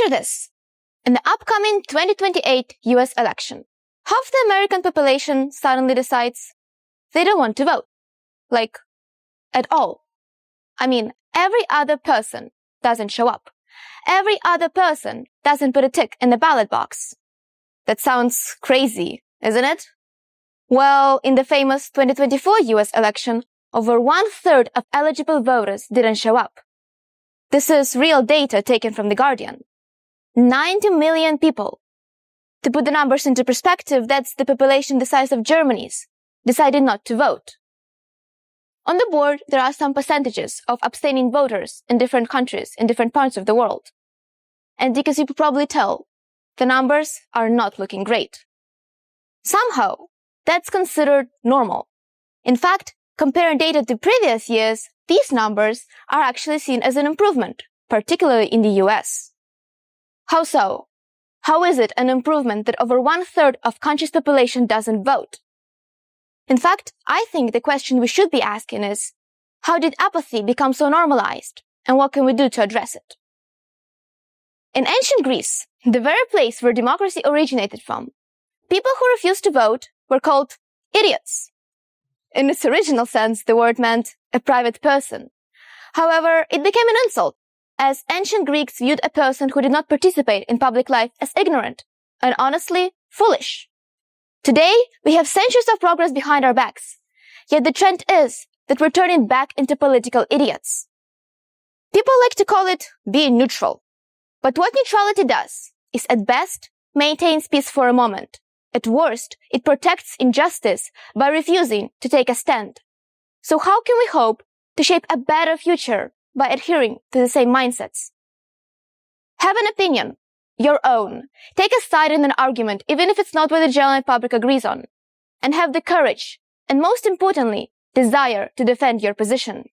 Picture this. In the upcoming 2028 US election, half the American population suddenly decides they don't want to vote. Like, at all. I mean, every other person doesn't show up. Every other person doesn't put a tick in the ballot box. That sounds crazy, isn't it? Well, in the famous 2024 US election, over 1/3 of eligible voters didn't show up. This is real data taken from The Guardian. 90 million people. To put the numbers into perspective, that's the population the size of Germany's, decided not to vote. On the board, there are some percentages of abstaining voters in different countries, in different parts of the world. And as you could probably tell, the numbers are not looking great. Somehow, that's considered normal. In fact, comparing data to previous years, these numbers are actually seen as an improvement, particularly in the US. How so? How is it an improvement that over 1/3 of country's population doesn't vote? In fact, I think the question we should be asking is, how did apathy become so normalized, and what can we do to address it? In ancient Greece, the very place where democracy originated from, people who refused to vote were called idiots. In its original sense, the word meant a private person. However, it became an insult, as ancient Greeks viewed a person who did not participate in public life as ignorant and honestly foolish. Today, we have centuries of progress behind our backs, yet the trend is that we're turning back into political idiots. People like to call it being neutral, but what neutrality does is at best maintains peace for a moment. At worst, it protects injustice by refusing to take a stand. So how can we hope to shape a better future by adhering to the same mindsets? Have an opinion, your own. Take a side in an argument, even if it's not what the general public agrees on. And have the courage, and most importantly, desire to defend your position.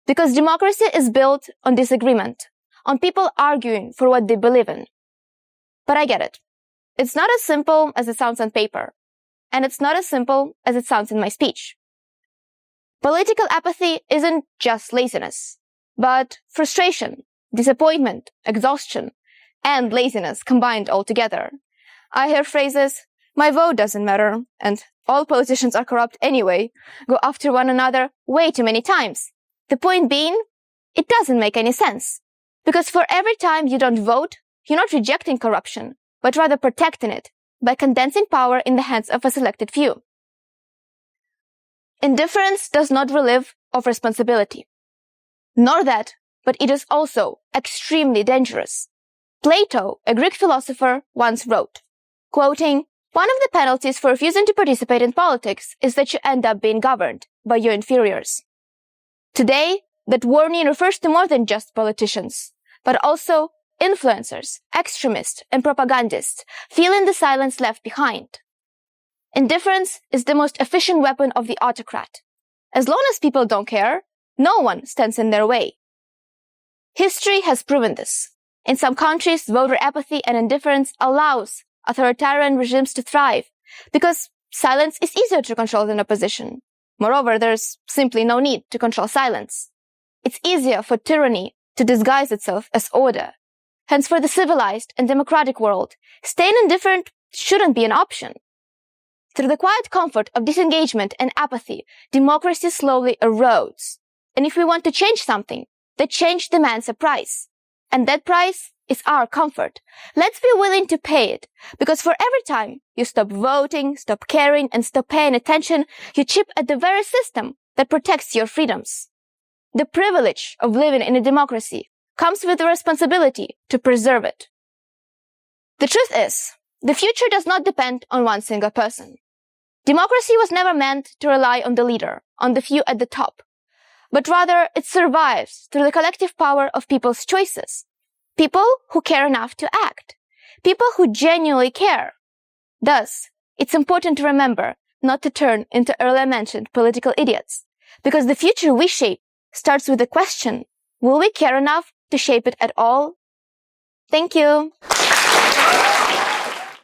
Because democracy is built on disagreement, on people arguing for what they believe in. But I get it. It's not as simple as it sounds on paper. And it's not as simple as it sounds in my speech. Political apathy isn't just laziness, but frustration, disappointment, exhaustion, and laziness combined all together. I hear phrases, "my vote doesn't matter," and "all politicians are corrupt anyway," go after one another way too many times. The point being, it doesn't make any sense. Because for every time you don't vote, you're not rejecting corruption, but rather protecting it by condensing power in the hands of a selected few. Indifference does not relieve of responsibility. Nor that, but it is also extremely dangerous. Plato, a Greek philosopher, once wrote, quoting, "One of the penalties for refusing to participate in politics is that you end up being governed by your inferiors." Today, that warning refers to more than just politicians, but also influencers, extremists, and propagandists feeling the silence left behind. Indifference is the most efficient weapon of the autocrat. As long as people don't care, no one stands in their way. History has proven this. In some countries, voter apathy and indifference allows authoritarian regimes to thrive because silence is easier to control than opposition. Moreover, there's simply no need to control silence. It's easier for tyranny to disguise itself as order. Hence, for the civilized and democratic world, staying indifferent shouldn't be an option. Through the quiet comfort of disengagement and apathy, democracy slowly erodes. And if we want to change something, the change demands a price. And that price is our comfort. Let's be willing to pay it, because for every time you stop voting, stop caring, and stop paying attention, you chip at the very system that protects your freedoms. The privilege of living in a democracy comes with the responsibility to preserve it. The truth is, the future does not depend on one single person. Democracy was never meant to rely on the leader, on the few at the top, but rather it survives through the collective power of people's choices. People who care enough to act. People who genuinely care. Thus, it's important to remember not to turn into earlier mentioned political idiots, because the future we shape starts with the question, will we care enough to shape it at all? Thank you.